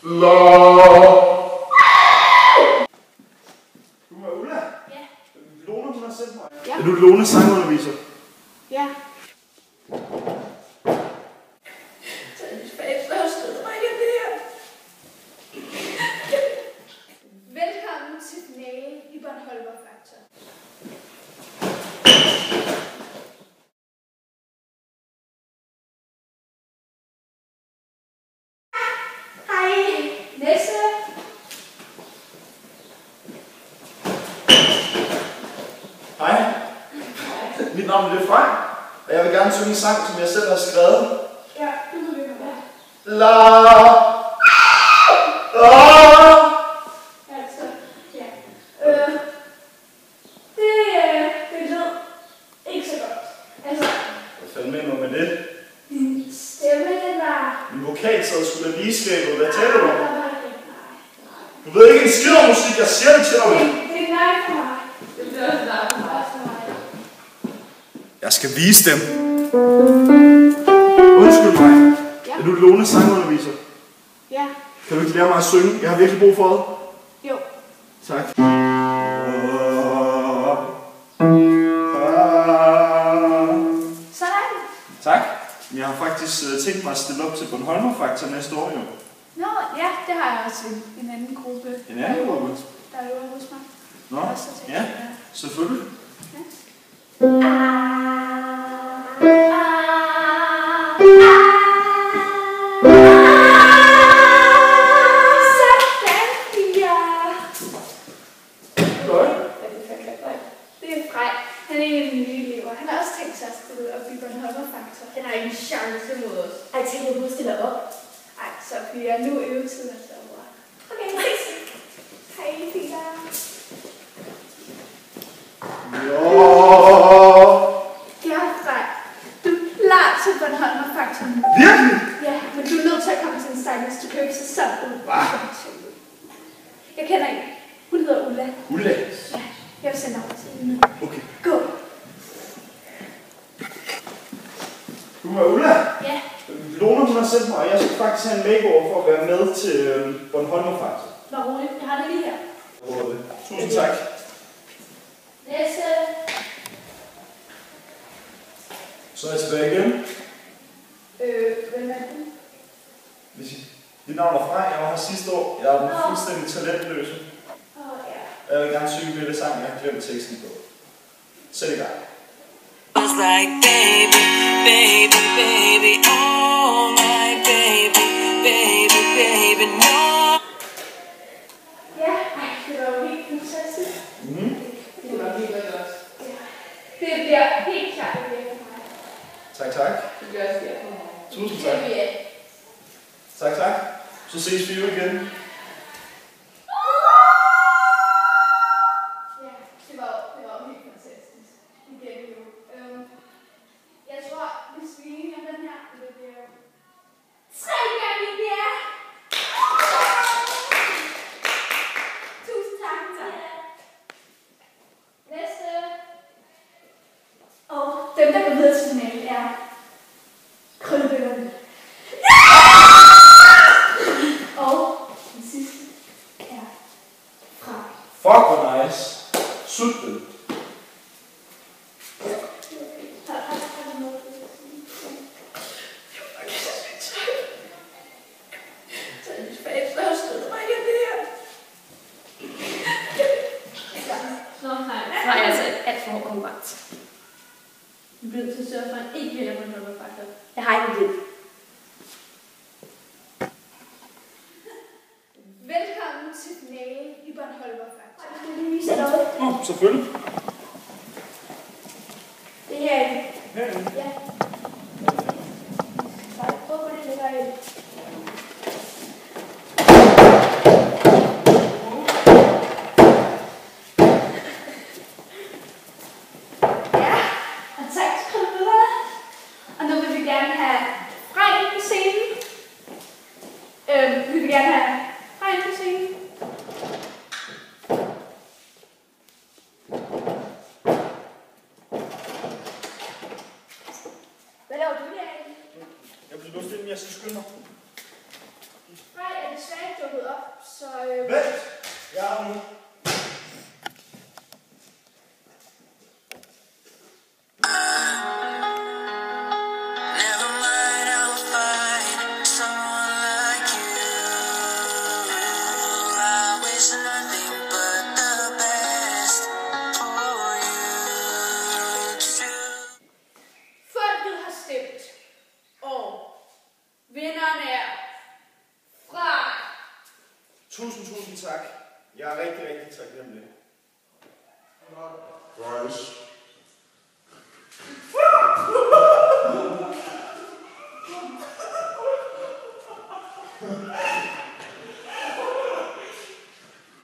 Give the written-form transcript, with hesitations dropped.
La. Du er Ulla? Ja. Lone, hun har sendt mig. Ja. Er du Lone sangunderviser? Ja. Velkommen til finalen i Bornholmer Faktor. Hej. Næste. Hej. Mit navn er Frank, og jeg vil gerne synge en sang, som jeg selv har skrevet. Ja, du må vi med. La. Altså, ja. Det lød ikke så godt. Altså, Hvad fanden mener du med det? din stemme, den var... Min vokal sad sgu da lige skabet. Hvad taler du om? Nej. Du ved ikke en skid om musik, jeg siger det til dig. Det er nej for mig. Det bliver også nej for mig. Jeg skal vise dem. Undskyld mig. Ja. Er du Lone sangunderviser? Ja. Kan du ikke lære mig at synge? Jeg har virkelig brug for det. Jo. Tak. Sådan. Tak. Jeg har faktisk tænkt mig at stille op til Bornholmer Faktor næste år, jo. Nå, ja, det har jeg også en anden gruppe. En anden gruppe? Der er øver hos mig. Nå, ja, selvfølgelig. Det er Frej. Han er en af mine nye elever. Han har også tænkt sig at stille op i Bornholmer Faktor. Den har ikke en chance mod os. Ej, tænk, at hun stiller op. Ej, så bliver nu øvetid altså over. Okay, ses. Hej, Peter. Jo. Ja, Frej. Du er klar til Bornholmer Faktor nu. Virkelig? Ja, men du er nødt til at komme til en stakkels. Du kan jo ikke se sådan ud. Jeg kender en. Hun hedder Ulla. Ulla? Ja, jeg vil sende over til hende. Okay. Gå. Du er Ulla? Ja. Lone, hun har sendt mig, og jeg skal faktisk have en makeover for at være med til Bornholmer Faktor. Var roligt. Jeg har det lige her. Tusind tak. Næste. Så er jeg tilbage igen. Hvem er du? Dit navn er Frej, jeg var her sidste år. Jeg er den fuldstændig talentløse. Ja. Jeg vil gerne synge en lille sang, jeg har glemt teksten på. Sæt i gang. Was like baby, baby, baby, oh my baby, baby, baby, no. Ja, det var jo helt fantastisk. Det var helt godt. Det bliver helt klart det bliver for mig. Tak, tak. Det bliver også der for mig. Tusind tak. Tak, tak. Så ses vi jo igen. Ja, det var jo helt fantastisk. Det bliver det jo. Jeg tror, hvis vi er enige om den her, det bliver 3 gange ja! Tusind tak. Næste. Og dem, der går videre til finalen, er Krøllebøllerne. Og den sidste er fra. Fuck, hvor nice. Sulten. Nej, altså alt for hård konkurrence. Vi bliver nødt til at sørge for, at han ikke vælger Bornholmer Faktor. Jeg har ikke det. Velkommen til finalen i Bornholmer Faktor. Jeg skal lige vise noget. Selvfølgelig. Det her er Herinde. ja. Jeg håber, det ligger i. Ja, og tak til Krøllebøllerne. Og nu vil vi gerne have Frej på scenen. Vi vil gerne have Frej på scenen. Hvad laver du her? Jeg bliver lyst til, at jeg skal skynde mig. Frej er desværre trukket op, så... Vent! Jeg er nu. Folket har stemt, og vinderen er fra... Tusind tak. Jeg er rigtig, rigtig taknemmelig. Boys.